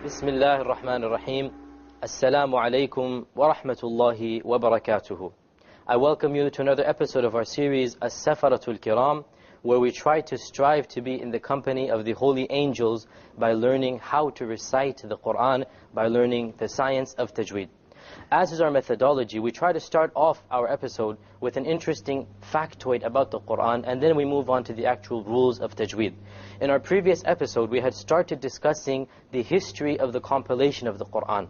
بسم الله الرحمن الرحيم السلام عليكم ورحمة الله وبركاته. I welcome you to another episode of our series As-Safaratul Kiram, where we try to strive to be in the company of the holy angels by learning how to recite the Quran, by learning the science of Tajweed. As is our methodology, we try to start off our episode with an interesting factoid about the Quran, and then we move on to the actual rules of Tajweed. In our previous episode, we had started discussing the history of the compilation of the Quran.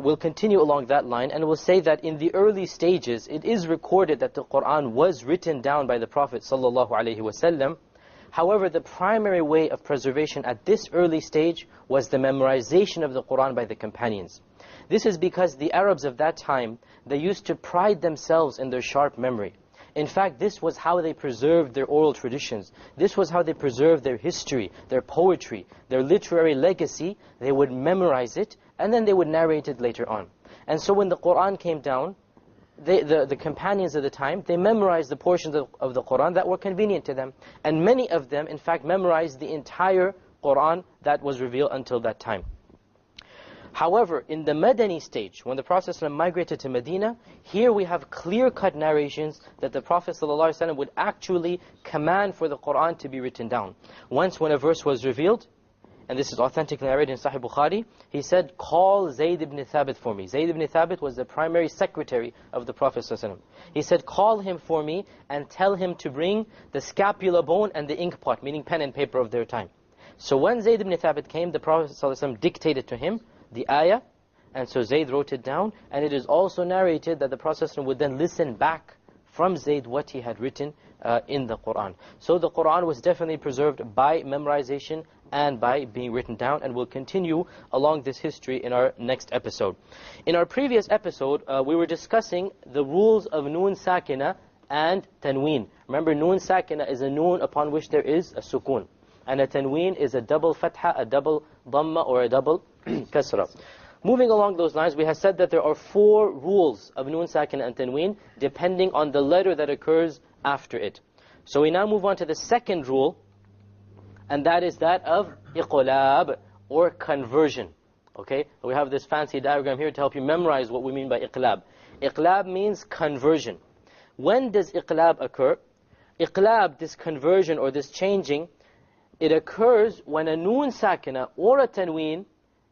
We'll continue along that line, and we'll say that in the early stages, it is recorded that the Quran was written down by the Prophet ﷺ. However, the primary way of preservation at this early stage was the memorization of the Quran by the companions. This is because the Arabs of that time, they used to pride themselves in their sharp memory. In fact, this was how they preserved their oral traditions. This was how they preserved their history, their poetry, their literary legacy. They would memorize it, and then they would narrate it later on. And so when the Quran came down, the companions of the time, they memorized the portions of the Quran that were convenient to them. And many of them, in fact, memorized the entire Quran that was revealed until that time. However, in the Madani stage, when the Prophet ﷺ migrated to Medina, here we have clear-cut narrations that the Prophet ﷺ would actually command for the Quran to be written down. Once when a verse was revealed, and this is authentically narrated in Sahih Bukhari, he said, "Call Zayd ibn Thabit for me." Zayd ibn Thabit was the primary secretary of the Prophet ﷺ. He said, "Call him for me and tell him to bring the scapula bone and the ink pot," meaning pen and paper of their time. So when Zayd ibn Thabit came, the Prophet ﷺ dictated to him the ayah, and so Zayd wrote it down, and it is also narrated that the Prophet ﷺ would then listen back from Zayd what he had written in the Quran. So the Quran was definitely preserved by memorization and by being written down, and we'll continue along this history in our next episode. In our previous episode, we were discussing the rules of Noon Sakina and Tanween. Remember, Noon Sakina is a noon upon which there is a sukun, and a Tanween is a double fatha, a double dhamma, or a double kasra. Moving along those lines, we have said that there are 4 rules of Noon Sakina and Tanween, depending on the letter that occurs after it. So we now move on to the second rule, and that is that of iqlab, or conversion. Okay, we have this fancy diagram here to help you memorize what we mean by iqlab. Iqlab means conversion. When does iqlab occur? Iqlab, this conversion or this changing, it occurs when a noon sakina or a tanween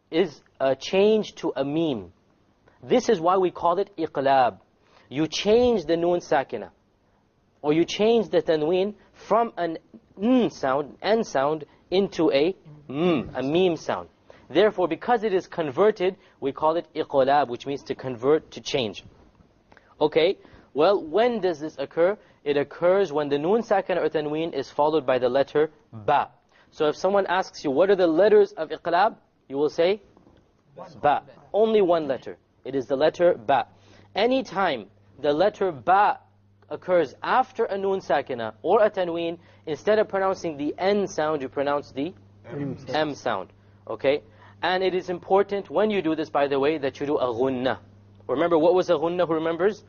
is changed to a meme. This is why we call it iqlab. You change the noon sakina, or you change the tanween from an n sound, into a meme sound. Therefore, because it is converted, we call it iqlab, which means to convert, to change. Okay, well, when does this occur? It occurs when the noon sakina or tanween is followed by the letter ba. So if someone asks you, what are the letters of iqlab? You will say, ba. Only one letter. It is the letter ba. Anytime the letter ba occurs after a noon sakina or a tanween, instead of pronouncing the n sound, you pronounce the m sound. Okay? And it is important when you do this, by the way, that you do a ghunnah. Remember, what was a ghunnah? Who remembers?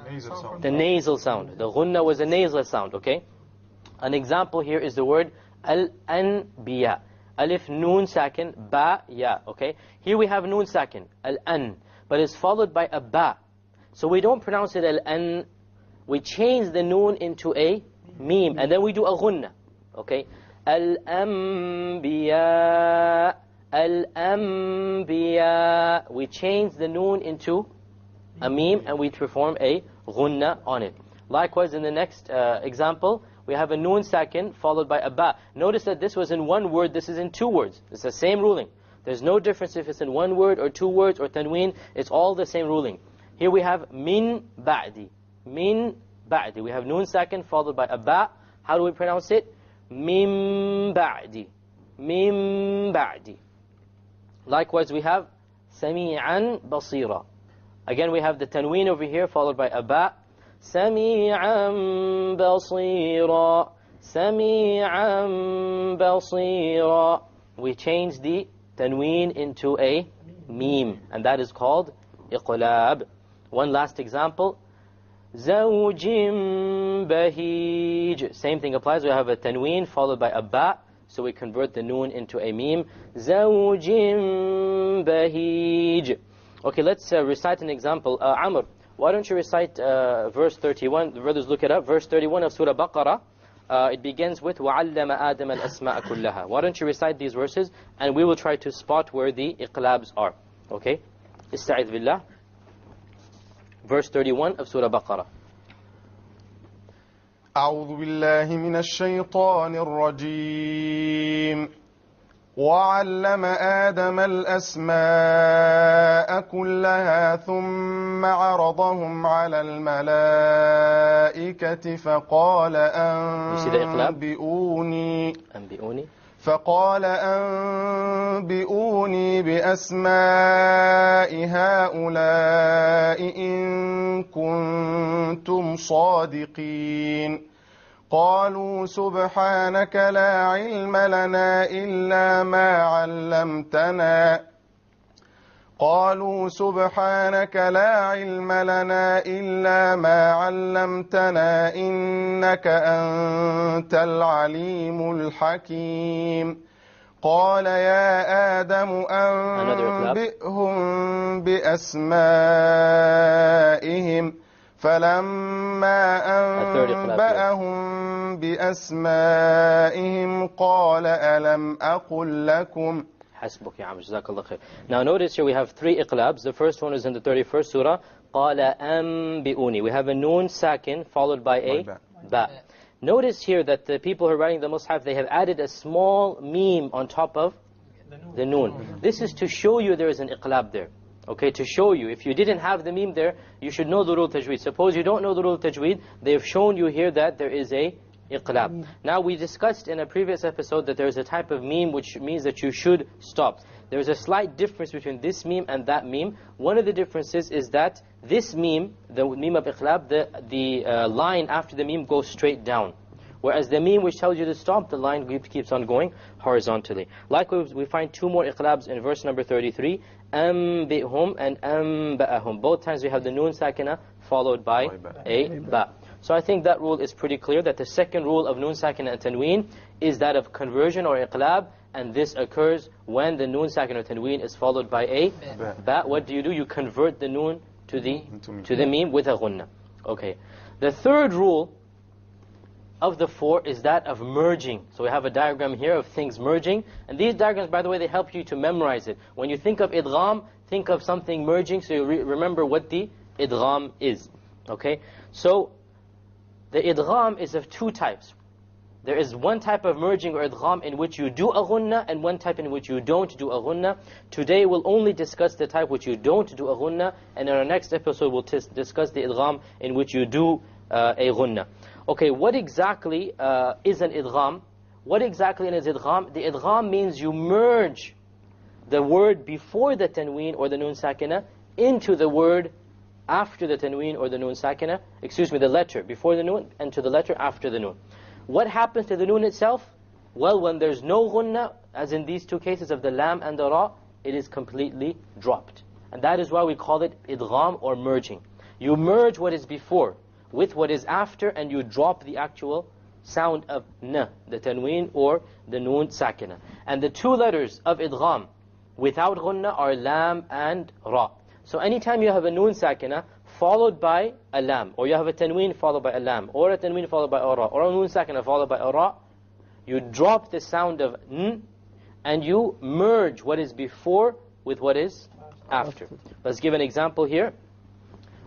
Nasal sound. The nasal sound. The ghunnah was a nasal sound. Okay? An example here is the word al-anbiya. Alif, noon, sakin, ba, ya. Okay? Here we have noon, sakin, al-an. But it's followed by a ba. So we don't pronounce it al-an. We change the noon into a meme. And then we do a ghunnah. Okay? Al-anbiya. Al-anbiya. We change the noon into a meme, and we perform a ghunnah on it. Likewise, in the next example, we have a noon sakin followed by a ba. Notice that this was in one word, this is in 2 words. It's the same ruling. There's no difference if it's in 1 word or 2 words or tanween. It's all the same ruling. Here we have min ba'di. Min ba'di. We have noon sakin followed by a ba. How do we pronounce it? Min ba'di. Min ba'di. Likewise, we have sami'an basira. Again, we have the tanween over here followed by a ba. سميعا بصيرا سميعا بصيرا. We change the tanween into a meme, and that is called iqlab. One last example, زوج بهيج. Same thing applies. We have a tanween followed by a ba. So we convert the noon into a meme. زَوْجٍ بَهِيجٍ. Okay, let's recite an example. Amr, why don't you recite verse 31? The brothers look it up. Verse 31 of Surah Baqarah. It begins with وَعَلَّمَ آدَمَ الْأَسْمَاءَ كُلَّهَا. Why don't you recite these verses and we will try to spot where the iqlabs are. Okay? استعذ بالله. Verse 31 of Surah Baqarah. أعوذ بالله من الشيطان الرجيم وعلم آدم الأسماء كلها ثم عرضهم على الملائكة فقال أنبئوني بأسماء هؤلاء إن كنتم صادقين قالوا سبحانك لا علم لنا إلا ما علمتنا إنك أنت العليم الحكيم قال يا آدم أنبئهم بأسمائهم فلما أنبأهم بأسمائهم قال ألم أقل لكم. حسبك يا عم جزاك الله خير. Now notice here we have three iqlabs. The first one is in the 31st surah. قال أنبئوني. We have a noon sakin followed by a ba. Notice here that the people who are writing the mushaf, they have added a small meme on top of the noon. This is to show you there is an iqlab there. Okay, to show you. If you didn't have the meme there, you should know the rule of Tajweed. Suppose you don't know the rule of Tajweed, they have shown you here that there is a iqlab. Now we discussed in a previous episode that there is a type of meme which means that you should stop. There is a slight difference between this meme and that meme. One of the differences is that this meme, the meme of iqlab, the line after the meme goes straight down. Whereas the meme which tells you to stop, the line keeps on going horizontally. Likewise, we find two more iqlabs in verse number 33. أنبئهم and أنبأهم. Both times we have the noon sakina followed by a ba. So I think that rule is pretty clear, that the second rule of noon sakina and tanween is that of conversion or iqlab, and this occurs when the noon sakina or tanween is followed by a ba. What do? You convert the noon to the meme with a ghunna. Okay. The third rule of the four is that of merging. So we have a diagram here of things merging. And these diagrams, by the way, they help you to memorize it. When you think of idgham, think of something merging, so you remember what the idgham is. Okay? So, the idgham is of two types. There is one type of merging or idgham in which you do a ghunna, and one type in which you don't do a ghunna. Today we'll only discuss the type which you don't do a ghunna, and in our next episode we'll discuss the idgham in which you do a ghunna. Okay, what exactly is an idgham? What exactly is idgham? The idgham means you merge the word before the tanween or the noon sakina into the word after the tanween or the noon sakina. Excuse me, the letter before the noon and to the letter after the noon. What happens to the noon itself? Well, when there's no ghunna, as in these two cases of the lam and the ra, it is completely dropped. And that is why we call it idgham or merging. You merge what is before with what is after, and you drop the actual sound of na, the tanween or the noon sakina. And the two letters of idgham without ghunna are lam and ra. So anytime you have a noon sakina followed by a lam, or you have a tanween followed by a lam, or a tanween followed by a ra, or a noon sakina followed by a ra, you drop the sound of n, and you merge what is before with what is after. Let's give an example here.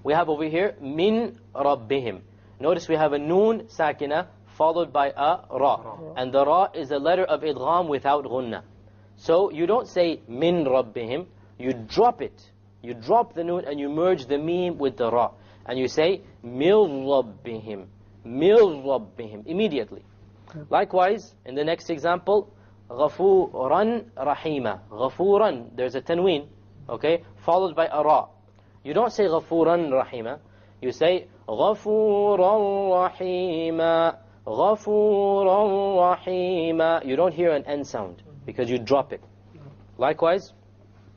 We have over here, min rabbihim. Notice we have a noon sakina followed by a ra. And the ra is a letter of idgham without ghunna. So you don't say min rabbihim, you drop it. You drop the noon and you merge the meme with the ra. And you say, mil rabbihim, mil rabbihim, immediately. Likewise, in the next example, ghafuran rahima. Ghafuran, there's a tanween, okay, followed by a ra. You don't say ghafuran rahima. You say ghafuran rahima. Ghafuran rahima. You don't hear an N sound because you drop it. Likewise,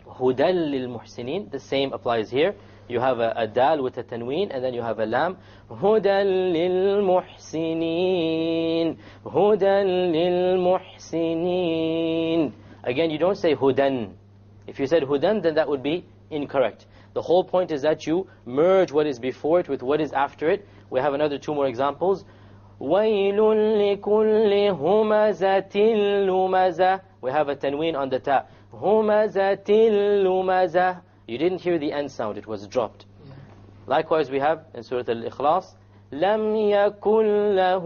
hudal lil muhsinin. The same applies here. You have a dal with a tanween, and then you have a lam. هُدًى لِلْمُحْسِنِينَ هُدًى لِلْمُحْسِنِينَ. Again, you don't say hudan. If you said hudan, then that would be incorrect. The whole point is that you merge what is before it with what is after it. We have another two more examples. وَيْلٌ لِكُلِّ هُمَزَةٍ لُمَزَةٍ. We have a tanween on the ta. هُمَزَةٍ لُمَزَةٍ. You didn't hear the end sound, it was dropped. Likewise, we have in Surah Al-Ikhlas, لَمْ يَكُنْ لَهُ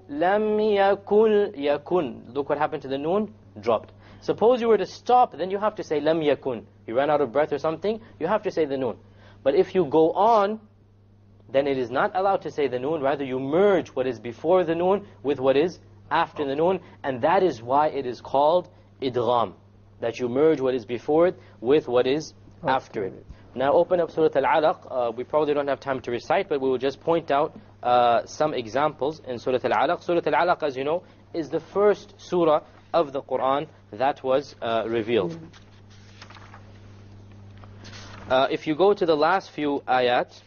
لَمْ يَكُنْ يَكُنْ. Look what happened to the noon, dropped. Suppose you were to stop, then you have to say لَمْ يَكُنْ. You ran out of breath or something, you have to say the noon. But if you go on, then it is not allowed to say the noon. Rather, you merge what is before the noon with what is after the noon. And that is why it is called idgham. That you merge what is before it with what is after it. Now open up Surah Al-Alaq. We probably don't have time to recite, but we will just point out some examples in Surah Al-Alaq. Surah Al-Alaq, as you know, is the first surah of the Quran that was revealed. If you go to the last few ayat,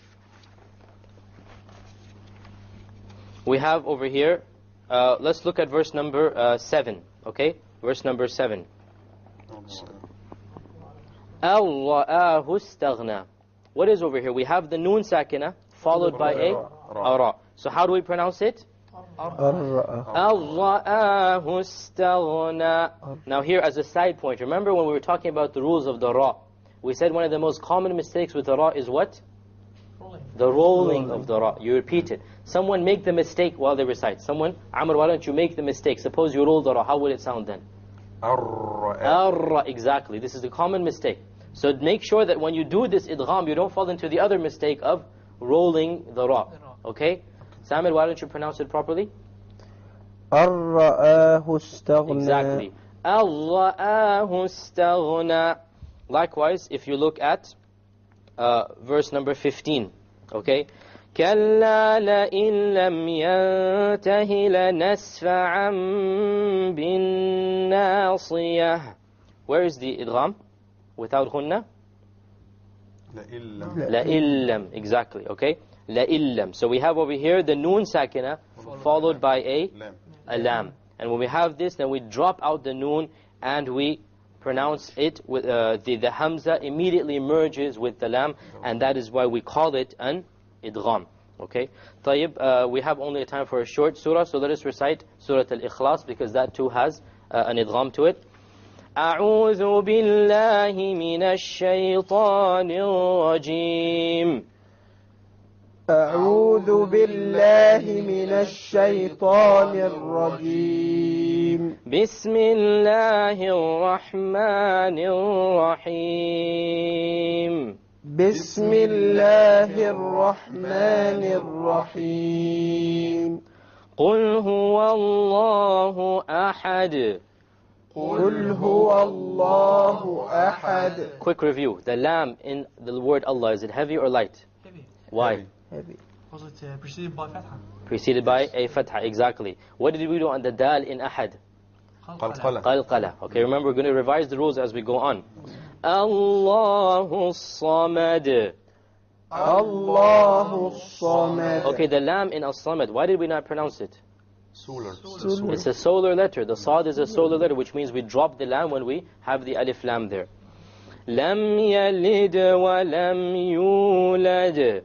we have over here, let's look at verse number 7, okay? Verse number 7. أَوْرَآهُ اسْتَغْنَى. What is over here? We have the noon sakina followed by a ra. So how do we pronounce it? أَوْرَآهُ اسْتَغْنَى. Now here as a side point, remember when we were talking about the rules of the ra, we said one of the most common mistakes with the ra is what? The rolling of the ra. You repeat it. Someone make the mistake while they recite. Someone, Amr, why don't you make the mistake? Suppose you roll the ra, how would it sound then? Arra. Exactly. This is the common mistake. So make sure that when you do this idgham, you don't fall into the other mistake of rolling the ra. Okay? Samir, why don't you pronounce it properly? أَرَّآهُ اسْتَغْنَى. Exactly. أَرَّآهُ اسْتَغْنَى. Likewise, if you look at verse number 15, okay? كَلَّا لَئِن لَّمْ يَنْتَهِ لَنَسْفَعًا بِالنَّاصِيَةِ. Where is the idgham? Without ghunna? لَإِلَّمْ. Exactly, okay? لَإِلَّمْ. So we have over here the noon sakina followed by a lam. And when we have this, then we drop out the noon and we pronounce it with the hamza immediately merges with the lam, and that is why we call it an idgham. Okay? طيب, we have only time for a short surah, so let us recite Surah Al-Ikhlas because that too has an idgham to it. أعوذ بالله من الشيطان الرجيم. أعوذ بالله من الشيطان الرجيم. بسم الله الرحمن الرحيم. بسم الله الرحمن الرحيم. قل هو الله أحد. قل هو الله أحد. Quick review. The lam in the word Allah, is it heavy or light? Heavy. Why? Heavy. Was it preceded by fatha? Preceded by a fatha, exactly. What did we do on the dal in ahad? Qalqala. Okay, remember we're going to revise the rules as we go on. Allahu Samad. Allahu Samad. Okay, the lam in as-samad, why did we not pronounce it? Solar. It's a solar letter. The sad is a solar letter, which means we drop the lam when we have the alif lam there. Lam yalid wa lam yulad.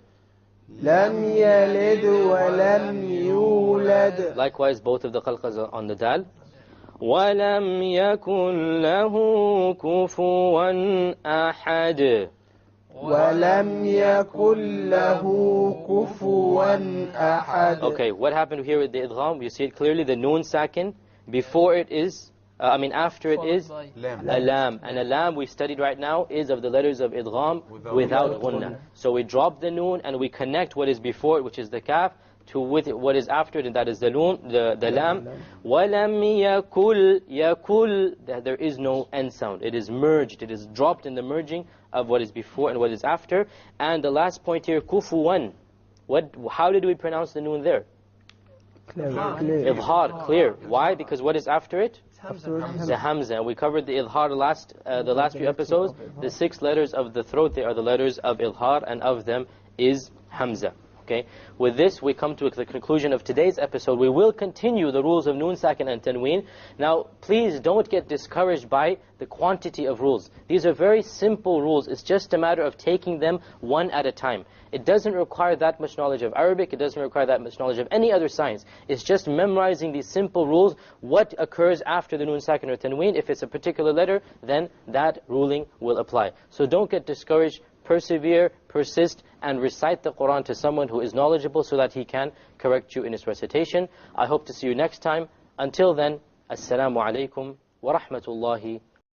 لم يلد ولم يولد. Likewise, both of the qalqas are on the dal. وَلَمْ يَكُنْ لَهُ كُفُوًا أَحَدٌ. ولم يكن له كفوا أحد. Okay, what happened here with the idgham? You see it clearly, the noon sakin, before it is, after it is a lam. And a lam we studied right now is of the letters of idgham without ghunna. So we drop the noon and we connect what is before it, which is the kaf, to with what is after it, and that is the noon, the lam. وَلَمْ يَكُلْ. There is no end sound. It is merged. It is dropped in the merging of what is before and what is after. And the last point here, kufuwan. How did we pronounce the noon there? Clear. Idhar, clear. Why? Because what is after it? Afterwards, The Hamza. We covered the Idhar the last few episodes. The 6 letters of the throat, they are the letters of Idhar, and of them is Hamza. Okay. With this, we come to the conclusion of today's episode. We will continue the rules of Noon, Sakin, and Tanween. Now, please don't get discouraged by the quantity of rules. These are very simple rules. It's just a matter of taking them one at a time. It doesn't require that much knowledge of Arabic. It doesn't require that much knowledge of any other science. It's just memorizing these simple rules. What occurs after the Noon, Sakin, or Tanween? If it's a particular letter, then that ruling will apply. So don't get discouraged. Persevere, persist, and recite the Quran to someone who is knowledgeable so that he can correct you in his recitation. I hope to see you next time. Until then, Assalamu alaikum wa rahmatullahi